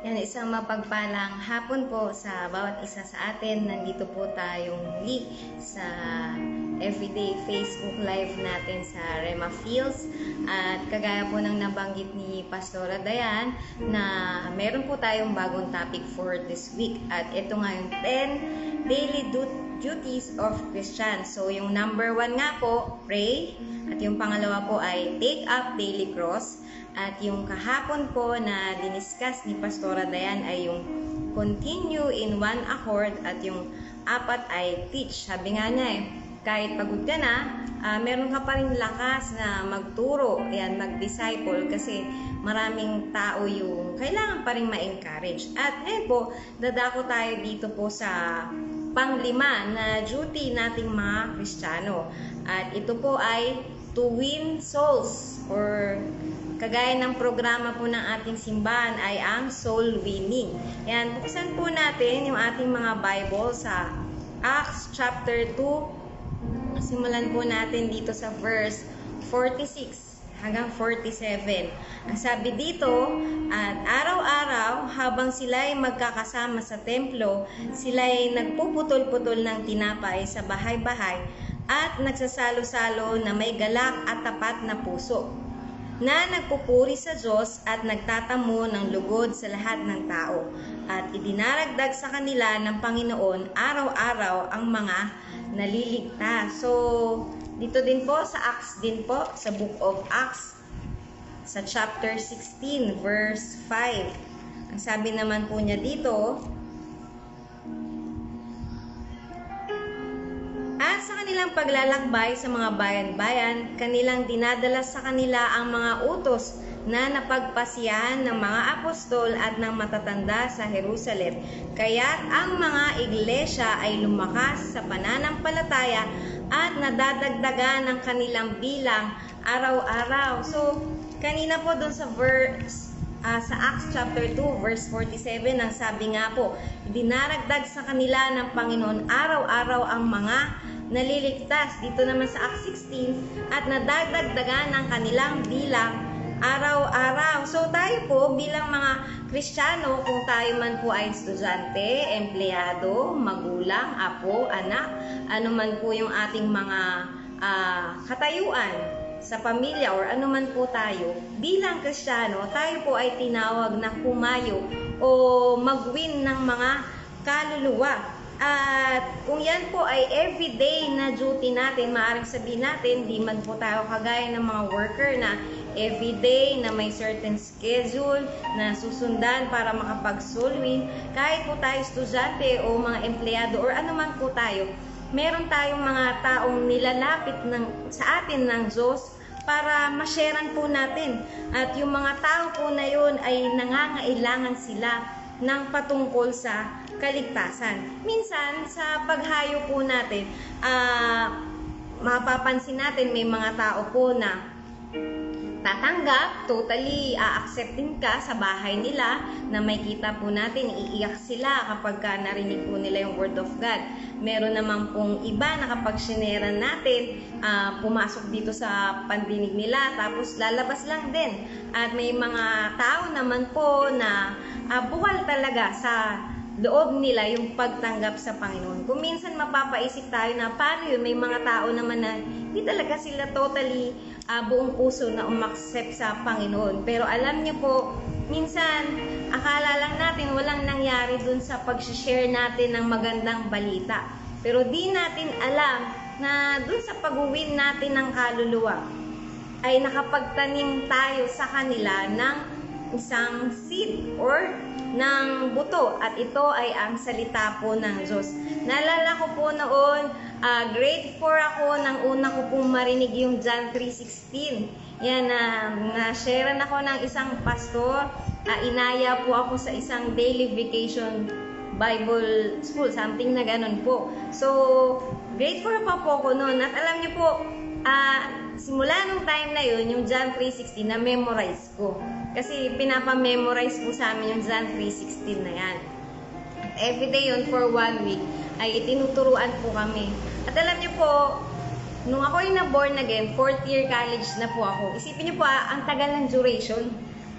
Yan, isang mapagpalang hapon po sa bawat isa sa atin. Nandito po tayong muli sa everyday Facebook Live natin sa Rema Fields. At kagaya po ng nabanggit ni Pastora Dayan na meron po tayong bagong topic for this week. At ito nga yung 10 daily duties of Christians. So yung number 1 nga po, pray. At yung pangalawa po ay take up daily cross. At yung kahapon po na diniscuss ni Pastora Dayan ay yung continue in one accord, at yung 4 ay teach. Sabi nga niya kahit pagod ka na, meron ka pa rin lakas na magturo, mag-disciple, kasi maraming tao yung kailangan pa rin ma-encourage. At ngayon po, dadako tayo dito po sa panglima na duty nating mga Kristiyano. At ito po ay to win souls, or kagaya ng programa po ng ating simbahan ay ang soul winning. Yan, buksan po natin yung ating mga Bible sa Acts chapter 2. Simulan po natin dito sa verse 46 hanggang 47. Ang sabi dito, at araw-araw habang sila'y magkakasama sa templo, sila'y nagpuputol-putol ng tinapay sa bahay-bahay at nagsasalo-salo na may galak at tapat na puso, na nagpupuri sa Diyos at nagtatamo ng lugod sa lahat ng tao. At idinaragdag sa kanila ng Panginoon araw-araw ang mga naliligtas. So, dito din po sa Acts din po, sa Book of Acts, sa chapter 16, verse 5. Ang sabi naman po niya dito, at sa kanilang paglalakbay sa mga bayan-bayan, kanilang dinadala sa kanila ang mga utos na napagpasiyahan ng mga apostol at ng matatanda sa Jerusalem. Kaya't ang mga iglesia ay lumakas sa pananampalataya at nadadagdagan ng kanilang bilang araw-araw. So, kanina po dun sa verse sa Acts chapter 2 verse 47, ang sabi nga po, dinaragdag sa kanila ng Panginoon araw-araw ang mga naliligtas. Dito naman sa Acts 16, at nadadagdagan ng kanilang bilang araw-araw. So tayo po bilang mga Kristiyano, kung tayo man po ay estudyante, empleyado, magulang, apo, anak, ano man po yung ating mga katayuan sa pamilya, or ano man po tayo, bilang Kristiyano, tayo po ay tinawag na kumayo o mag-win ng mga kaluluwa. At kung yan po ay everyday na duty natin, maaaring sabihin natin, di man po tayo kagaya ng mga worker na everyday na may certain schedule na susundan para makapag-soul win. Kahit po tayo estudyante o mga empleyado or ano man po tayo, meron tayong mga taong nilalapit sa atin ng Diyos para ma-sharean po natin. At yung mga tao po na yun ay nangangailangan sila ng patungkol sa kaligtasan. Minsan, sa paghayo po natin, mapapansin natin may mga tao po na tatanggap, totally accepting ka sa bahay nila, na may kita po natin, iiyak sila kapag narinig po nila yung Word of God. Meron naman pong iba na kapag sineran natin, pumasok dito sa pandinig nila, tapos lalabas lang din. At may mga tao naman po na buwal talaga sa loob nila yung pagtanggap sa Panginoon. Kung minsan mapapaisip tayo na paano yun, may mga tao naman na hindi talaga sila totally buong puso na umaksep sa Panginoon. Pero alam niyo po, minsan akala lang natin walang nangyari dun sa pag-share natin ng magandang balita. Pero di natin alam na dun sa pag-win natin ng kaluluwa ay nakapagtanim tayo sa kanila ng isang seed or ng buto, at ito ay ang salita po ng Diyos. Naalala ko po noon, grade 4 ako nang una ko pong marinig yung John 3:16. Yan, na-sharean ako ng isang pastor, inaya po ako sa isang daily vacation Bible school, something na ganun po. So, grade 4 pa po ako noon, at alam niyo po, simula nung time na yun, yung John 3:16 na memorize ko. Kasi pinapa-memorize po sa amin yung John 3:16 na yan. At everyday yun for 1 week ay itinuturuan po kami. At alam niyo po, nung ako yung na-born again, 4th year college na po ako. Isipin niyo po, ang tagal ng duration.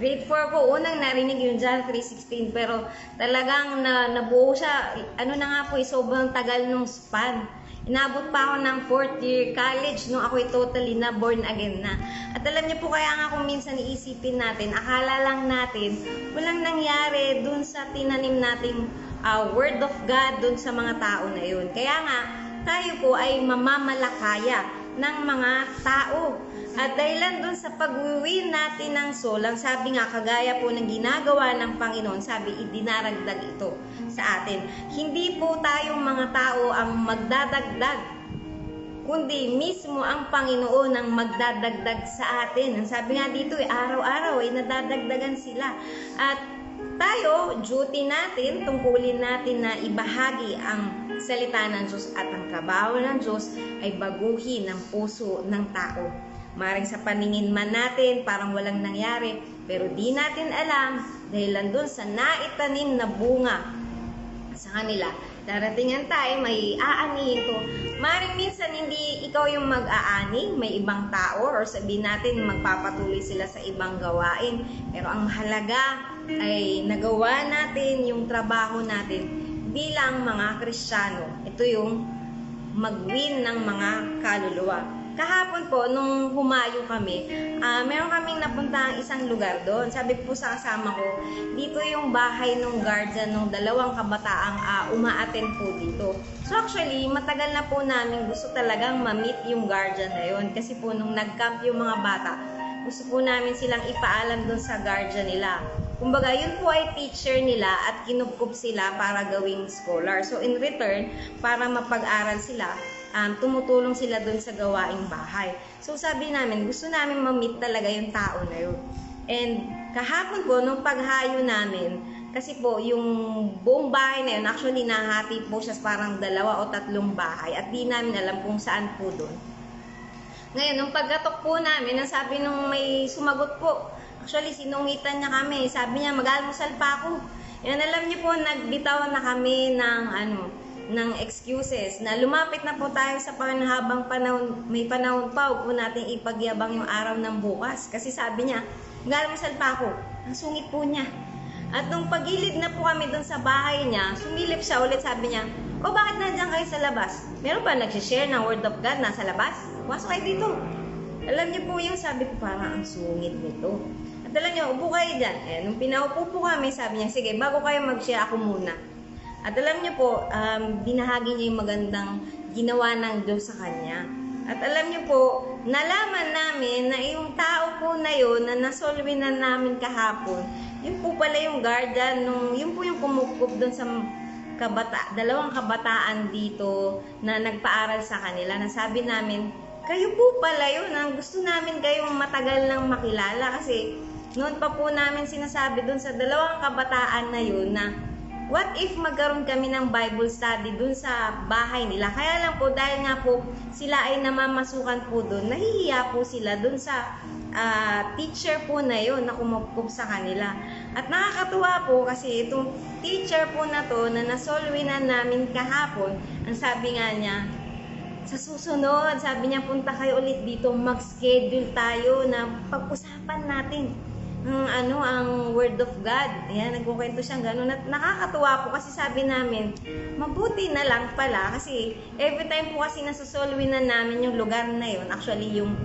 Grade 4 ko, unang narinig yung John 3:16, pero talagang nabuo siya, ano na nga po, sobrang tagal nung span. Inabot pa ako ng 4th year college nung ako'y totally na born again na. At alam niyo po, kaya nga kung minsan iisipin natin, akala lang natin, walang nangyari dun sa tinanim nating word of God dun sa mga tao na yun. Kaya nga, tayo po ay mamamalakaya ng mga tao. At dahilan dun sa pag-win natin ng soul, ang sabi nga, kagaya po ng ginagawa ng Panginoon, sabi, idinaragdag ito sa atin. Hindi po tayong mga tao ang magdadagdag, kundi mismo ang Panginoon ang magdadagdag sa atin. Ang sabi nga dito, araw-araw ay nadadagdagan sila. At tayo, duty natin, tungkulin natin na ibahagi ang salita ng Diyos, at ang trabaho ng Diyos ay baguhin ang puso ng tao. Maring sa paningin man natin, parang walang nangyari, pero di natin alam, dahil landun sa naitanim na bunga sa kanila, darating ang time, may aanihin ko. Maring minsan hindi ikaw yung mag-aani, may ibang tao, or sabihin natin magpapatuloy sila sa ibang gawain, pero ang mahalaga ay nagawa natin yung trabaho natin bilang mga Kristiyano. Ito yung mag-win ng mga kaluluwa. Kahapon po, nung humayo kami, meron kaming napunta isang lugar doon. Sabi po sa kasama ko, dito yung bahay ng guardian ng dalawang kabataang uma-attend po dito. So actually, matagal na po namin gusto talagang ma-meet yung guardian na yun. Kasi po nung nag-camp yung mga bata, gusto po namin silang ipaalam doon sa guardian nila. Kumbaga, yun po ay teacher nila at kinupkup sila para gawing scholar. So in return, para mapag-aral sila, tumutulong sila dun sa gawaing bahay. So sabi namin, gusto namin ma-meet talaga yung tao na yun. And kahapon po, nung paghayo namin, kasi po yung buong bahay na yun, actually nahati po siya parang 2 o 3 bahay at di namin alam kung saan po dun. Ngayon, nung pagkatok po namin, ang sabi nung may sumagot po, actually sinungitan niya kami, sabi niya mag-almusal pa ako. Yan, alam niyo po, nagbitaw na kami ng excuses na lumapit na po tayo sa habang panahon, may panahon pa, huwag po natin ipagyabang yung araw ng bukas. Kasi sabi niya, mag-almusal pa ako. Ang sungit po niya. At nung pagilid na po kami dun sa bahay niya, sumilip siya ulit, sabi niya, o bakit nandiyan kayo sa labas? Meron ba nagsishare ng word of God nasa labas? Pasok kayo dito. Alam niyo po yung sabi ko, parang ang sungit nito. At alam niyo, upo kayo dyan. Eh, nung pinaupo po kami, sabi niya, sige, bago kayo mag-share, ako muna. At alam niyo po, binahagi niya yung magandang ginawa ng Diyos sa kanya. At alam niyo po, nalaman namin na yung tao po na yun, na nasolve na namin kahapon, yun po pala yung guardian, yun po yung kumukup doon sa dalawang kabataan dito na nagpaaral sa kanila. Nasabi namin, kayo po pala yun, gusto namin kayong matagal nang makilala kasi noon pa po namin sinasabi doon sa dalawang kabataan na yun na what if magkaroon kami ng Bible study dun sa bahay nila? Kaya lang po, dahil nga po sila ay namamasukan po dun, nahihiya po sila dun sa teacher po na yun na kumukup sa kanila. At nakakatuwa po kasi itong teacher po na to na nasolve na namin kahapon, ang sabi nga niya, sa susunod, sabi niya, punta kayo ulit dito, mag-schedule tayo na pag-usapan natin ang word of God. Ayan, nagkukwento siyang gano'n. At nakakatuwa po kasi sabi namin, mabuti na lang pala kasi every time po kasi nasusolve na namin yung lugar na yun, actually yung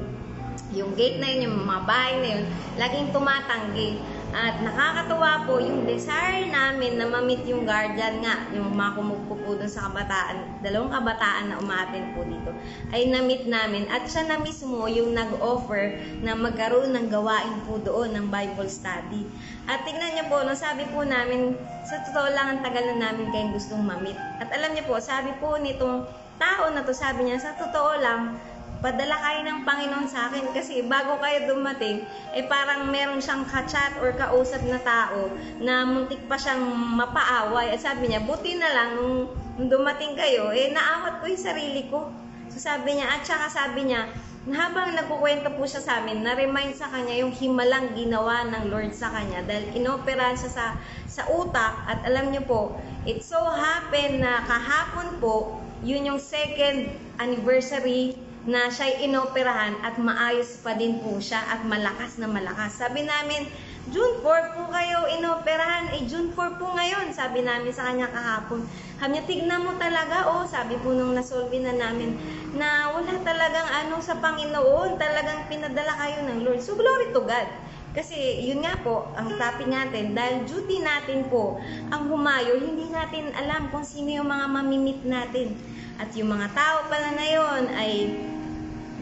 gate na yun, yung mga bahay na yun, laging tumatanggi. At nakakatuwa po yung desire namin na ma-meet yung guardian nga, yung mga kumukupo po dun sa kabataan, dalawang kabataan na umaten po dito, ay na-meet namin. At siya na mismo yung nag-offer na magkaroon ng gawain po doon ng Bible study. At tingnan niyo po, no, sabi po namin, sa totoo lang ang tagal na namin kayong gustong ma-meet. At alam niyo po, sabi po nitong tao na to, sabi niya, sa totoo lang, padala kayo ng Panginoon sa akin kasi bago kayo dumating, parang meron siyang ka-chat or kausap na tao na muntik pa siyang mapaaway. At sabi niya, buti na lang nung dumating kayo, naawat ko yung sarili ko. So sabi niya, at saka sabi niya, habang nagkukwento po siya sa amin, na-remind sa kanya yung himalang ginawa ng Lord sa kanya dahil inoperahan siya sa utak. At alam niyo po, it so happened na kahapon po, yun yung 2nd anniversary na siya'y inoperahan at maayos pa din po siya at malakas na malakas. Sabi namin, June 4 po kayo inoperahan, June 4 po ngayon, sabi namin sa kanya kahapon. Sabi niya, tignan mo talaga, sabi po nung nasolve na namin, na wala talagang sa Panginoon, talagang pinadala kayo ng Lord. So, glory to God. Kasi, yun nga po, ang topic natin, dahil duty natin po, ang humayo, hindi natin alam kung sino yung mga mamimit natin. At yung mga tao pala na yun ay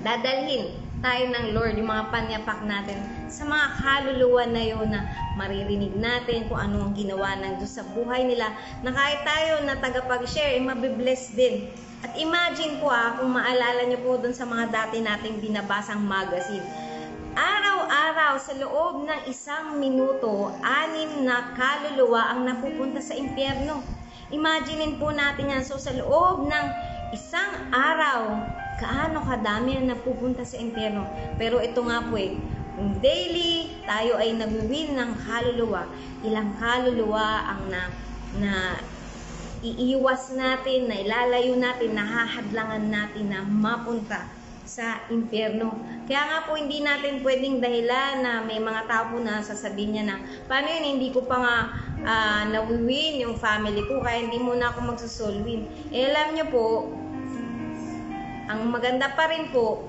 dadalhin tayo ng Lord, yung mga panyapak natin sa mga kaluluwa na yun na maririnig natin kung ano ang ginawa ng Diyos sa buhay nila, na kahit tayo na tagapag-share, mabibless din. At imagine po kung maalala nyo po dun sa mga dati nating binabasang magazine, araw-araw sa loob ng 1 minuto, 6 na kaluluwa ang napupunta sa impyerno. Imaginein po natin yan. So sa loob ng 1 araw, kaano kadami ang napupunta sa impyerno. Pero ito nga po daily tayo ay nag-win ng kaluluwa. Ilang kaluluwa ang na iiwas natin, na ilalayo natin, nahahadlangan natin na mapunta sa impyerno. Kaya nga po hindi natin pwedeng dahilan na may mga tao po na sasabihin niya na, paano yun, hindi ko pa nga na-win yung family ko, kaya hindi muna ako magsusolwin. Alam niyo po, ang maganda pa rin po,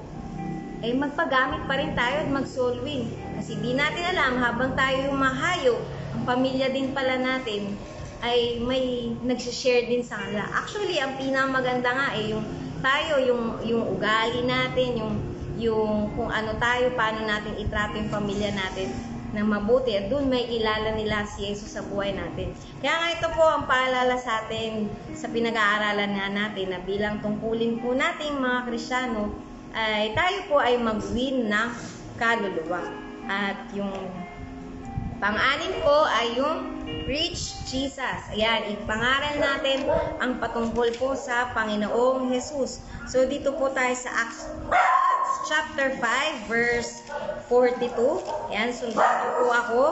magpagamit pa rin tayo at mag-soul-win. Kasi di natin alam, habang tayo yung mahayo, ang pamilya din pala natin, ay may nagsishare din sa kanila. Actually, ang pinamaganda nga yung tayo, yung ugali natin, yung kung ano tayo, paano natin itrato yung pamilya natin ng mabuti, at doon may kilala nila si Jesus sa buhay natin. Kaya nga ito po ang paalala sa atin sa pinag-aaralan nga natin, na bilang tungkulin po nating mga Kristiyano, ay tayo po ay mag-win ng kaluluwa. At yung pang-anim po ay yung Preach Jesus. Ayan, ipangaral natin ang patungkol po sa Panginoong Jesus. So dito po tayo sa Acts chapter 5 verse 42. Ayan, sundan niyo po ako.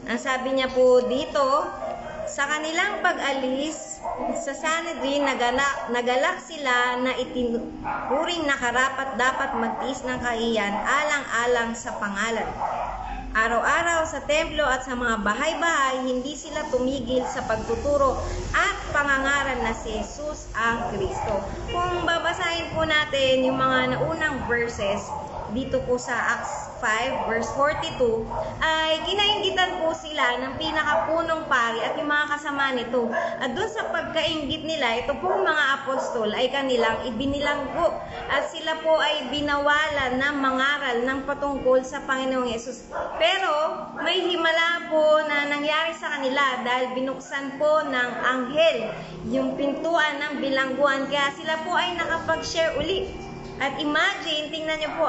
Ang sabi niya po dito, sa kanilang pag-alis sa Sanhedrin, nagalak sila na itinuring na karapat dapat magtiis ng kahiyan alang-alang sa pangalan. Araw-araw sa templo at sa mga bahay-bahay, hindi sila tumigil sa pagtuturo at pangangaral na si Jesus ang Kristo. Kung babasahin po natin yung mga naunang verses dito po sa Acts 5 verse 42, ay kinainggitan po sila ng pinakapunong pari at yung mga kasama nito. At doon sa pagkainggit nila, ito pong mga apostol ay kanilang ibinilanggo at sila po ay binawalan na mangaral ng patungkol sa Panginoong Yesus. Pero may himala po na nangyari sa kanila dahil binuksan po ng anghel yung pintuan ng bilangguan, kaya sila po ay nakapag-share uli. At imagine, tingnan niyo po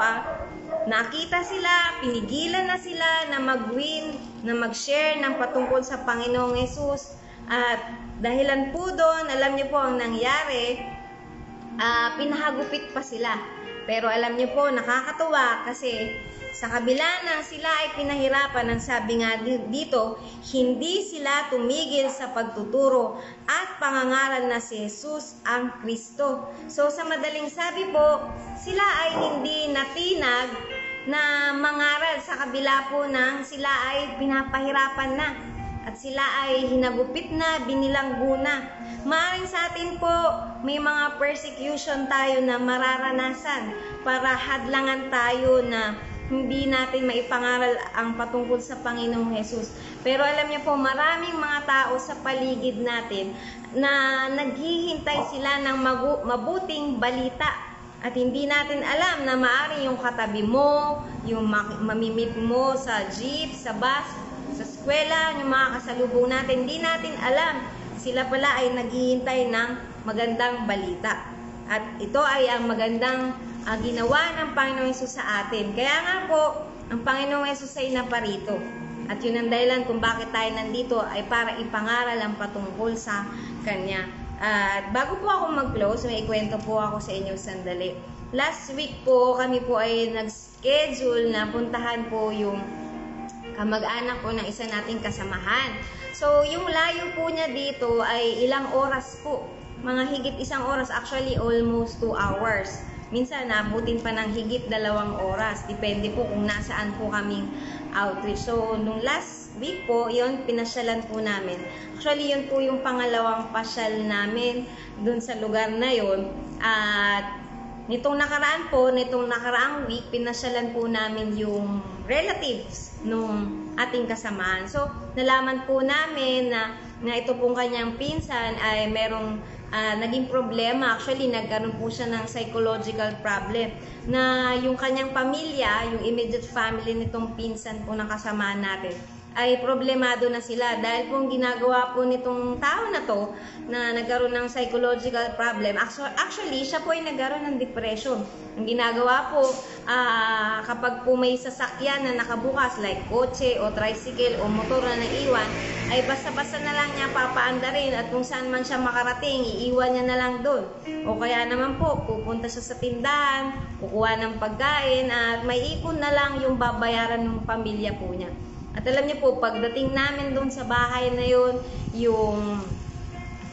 nakita sila, pinigilan na sila na mag-win, na mag-share ng patungkol sa Panginoong Yesus. At dahilan po doon, alam niyo po ang nangyari, pinahagupit pa sila. Pero alam niyo po, nakakatuwa kasi sa kabila ng sila ay pinahirapan, ang sabi nga dito, hindi sila tumigil sa pagtuturo at pangangaral na si Jesus ang Kristo. So sa madaling sabi po, sila ay hindi natinag na mangaral sa kabila po ng sila ay pinapahirapan na. At sila ay hinagupit na, binilanggo na. Maaaring sa atin po, may mga persecution tayo na mararanasan para hadlangan tayo na hindi natin maipangaral ang patungkol sa Panginoong Jesus. Pero alam niyo po, maraming mga tao sa paligid natin na naghihintay sila ng mabuting balita. At hindi natin alam na maaari yung katabi mo, yung mamimit mo sa jeep, sa bus, sa eskwela, yung mga kasalubong natin, hindi natin alam. Sila pala ay naghihintay ng magandang balita. At ito ay ang magandang ginawa ng Panginoong Yesus sa atin. Kaya nga po, ang Panginoong Yesus ay naparito. At yun ang dahilan kung bakit tayo nandito ay para ipangaral ang patungkol sa Kanya. At bago po ako mag-close, may ikwento po ako sa inyo sandali. Last week po, kami po ay nag-schedule na puntahan po yung kamag-anak po ng isa nating kasamahan. So, yung layo po niya dito ay ilang oras po. Mga higit 1 oras, actually almost 2 hours. minsan naabutin pa ng higit 2 oras. Depende po kung nasaan po kaming outreach. So, nung last week po, yun, pinasyalan po namin. Actually, yun po yung pangalawang pasyal namin dun sa lugar na yun. At nitong nakaraang week, pinasyalan po namin yung relatives nung ating kasamaan. So, nalaman po namin na ito pong kanyang pinsan ay merong naging problema. Actually, nagkaroon po siya ng psychological problem na yung kanyang pamilya, yung immediate family nitong pinsan po ng kasamaan natin, ay problemado na sila dahil po ang ginagawa po nitong tao na to na nagkaroon ng psychological problem. Actually, siya po ay nagkaroon ng depression. Ang ginagawa po, kapag po may sasakyan na nakabukas like kotse o tricycle o motor na naiwan, ay basta-basta na lang niya papaandarin at kung saan man siya makarating, iiwan niya na lang doon. O kaya naman po, pupunta siya sa tindahan, kukuha ng pagkain at may ipon na lang yung babayaran ng pamilya po niya. At alam niyo po, pagdating namin doon sa bahay na yun, yung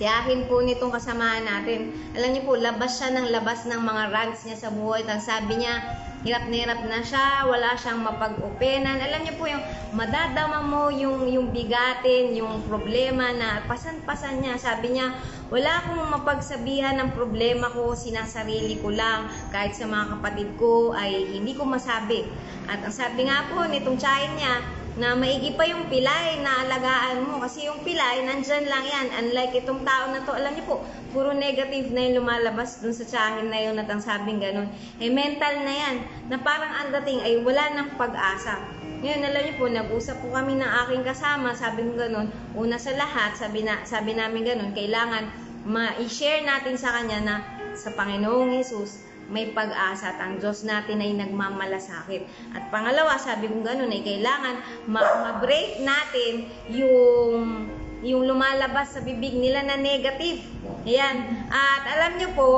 tiyahin po nitong kasamaan natin, alam niyo po, labas siya ng labas ng mga rants niya sa buhay. At sabi niya, hirap na hirap na siya, wala siyang mapag-upenan. Alam niyo po, yung madadama mo yung bigatin, yung problema na pasan-pasan niya. Sabi niya, wala akong mapagsabihan ng problema ko, sinasarili ko lang. Kahit sa mga kapatid ko ay hindi ko masabi. At ang sabi nga po nitong tiyahin niya, na maigi pa yung pilay na alagaan mo. Kasi yung pilay, nandyan lang yan. Unlike itong tao na to, alam niyo po, puro negative na yung lumalabas dun sa tiyahin na yun at ang sabing ganun. Eh, mental na yan. Na parang ang dating ay wala ng pag-asa. Ngayon, alam niyo po, nag-usap po kami ng aking kasama. Sabi ko ganun, una sa lahat, sabi namin ganun, kailangan ma-share natin sa kanya na sa Panginoong Hesus, may pag-asa at ang Diyos natin ay nagmamalasakit. At pangalawa, sabi kong ganun ay kailangan ma-break natin yung lumalabas sa bibig nila na negative. Ayan. At alam nyo po,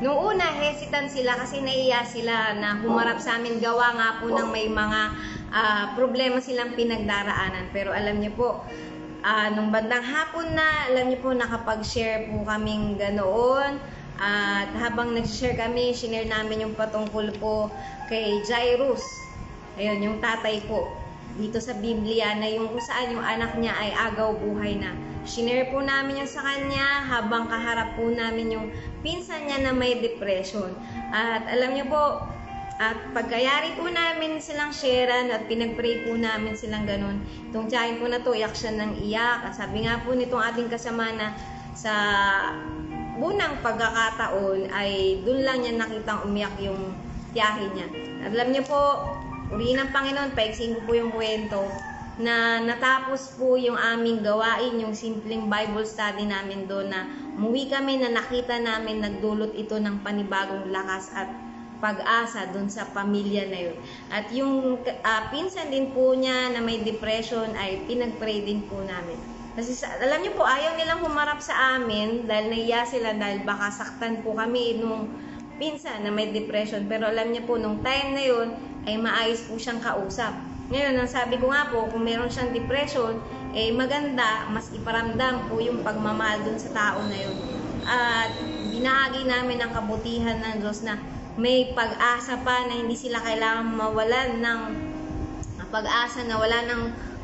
nung una, hesitant sila kasi naiya sila na humarap sa amin. Gawa nga po ng may mga problema silang pinagdaraanan. Pero alam nyo po, nung bandang hapon na, alam nyo po, nakapag-share po kaming ganoon. At habang nag-share kami, shinare namin yung patungkol po kay Jairus. Ayun, yung tatay po. Dito sa Biblia na yung kung saan yung anak niya ay agaw buhay na. Shinare po namin yung sa kanya habang kaharap po namin yung pinsan niya na may depression. At alam niyo po, at pagkayari po namin silang sharean at pinag-pray po namin silang ganun. Itong tiyahin po na to, iyak siya ng iyak. At sabi nga po nitong ating kasama na sa unang pagkakataon ay doon lang niya nakitang umiyak yung tiyahin niya. At alam niyo po, uri ng Panginoon, paiksin ko po yung kwento, na natapos po yung aming gawain, yung simpleng Bible study namin doon na umuwi kami na nakita namin nagdulot ito ng panibagong lakas at pag-asa doon sa pamilya na yun. At yung pinsan din po niya na may depression ay pinag-pray din po namin. Kasi alam niyo po, ayaw nilang humarap sa amin dahil nahiya sila dahil baka saktan po kami nung pinsan na may depression. Pero alam niyo po, nung time na yun, ay maayos po siyang kausap. Ngayon, ang sabi ko nga po, kung meron siyang depression, eh maganda, mas iparamdam po yung pagmamahal dun sa tao na yun. At binahagi namin ang kabutihan ng Diyos na may pag-asa pa na hindi sila kailangan mawalan ng pag-asa na wala ng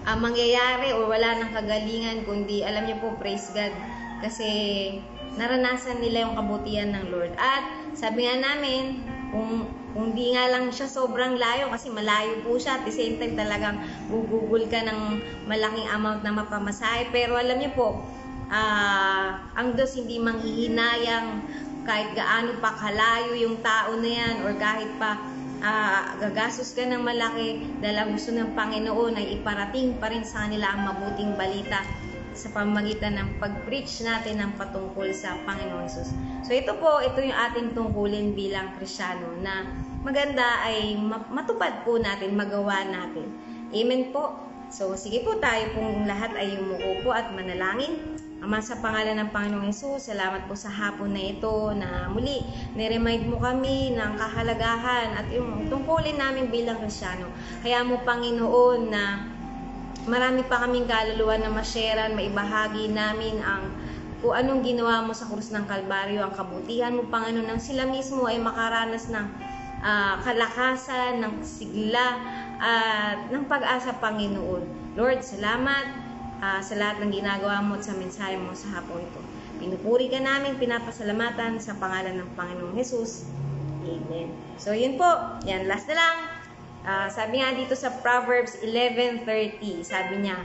mangyayari o wala ng kagalingan, kundi alam niyo po, praise God, kasi naranasan nila yung kabutihan ng Lord. At sabi nga namin, kung di nga lang siya sobrang layo, kasi malayo po siya, at the same time talagang gugugol ka ng malaking amount na mapamasahe, pero alam niyo po, ang Diyos hindi manghihinayang kahit gaano pa kalayo yung tao na yan or kahit pa gagastos ka ng malaki dahil ang gusto ng Panginoon ay iparating pa rin sa kanila ang mabuting balita sa pamamagitan ng pag-preach natin ng patungkol sa Panginoon Jesus. So ito yung ating tungkulin bilang Kristiyano na maganda ay matupad po natin, magawa natin. Amen po. So sige po, tayo pong lahat ay yumuko po at manalangin. Ama, sa pangalan ng Panginoong Hesus, salamat po sa hapon na ito na muli niremind mo kami ng kahalagahan at yung tungkulin namin bilang Kristiyano. Kaya mo, Panginoon, na marami pa kaming kaluluwa na masharean, maibahagi namin ang kung anong ginawa mo sa krus ng Kalbaryo, ang kabutihan mo, Panginoon, nang sila mismo ay makaranas ng kalakasan, ng sigla, at ng pag-asa, Panginoon. Lord, salamat sa lahat ng ginagawa mo at sa mensahe mo sa hapon ito. Pinupuri ka namin, pinapasalamatan sa pangalan ng Panginoong Jesus. Amen. So, yun po. Yan, last na lang. Sabi nga dito sa Proverbs 11:30, sabi niya,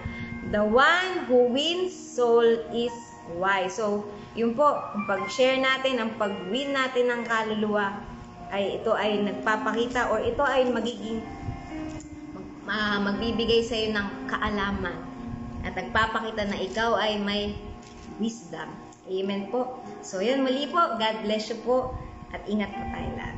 the one who wins soul is wise. So, yun po, ang pag-share natin, ang pag-win natin ng kaluluwa, ay ito ay nagpapakita or ito ay magiging magbibigay sa iyo ng kaalaman at nagpapakita na ikaw ay may wisdom. Amen po. So, yun, muli po. God bless you po at ingat po tayo lahat.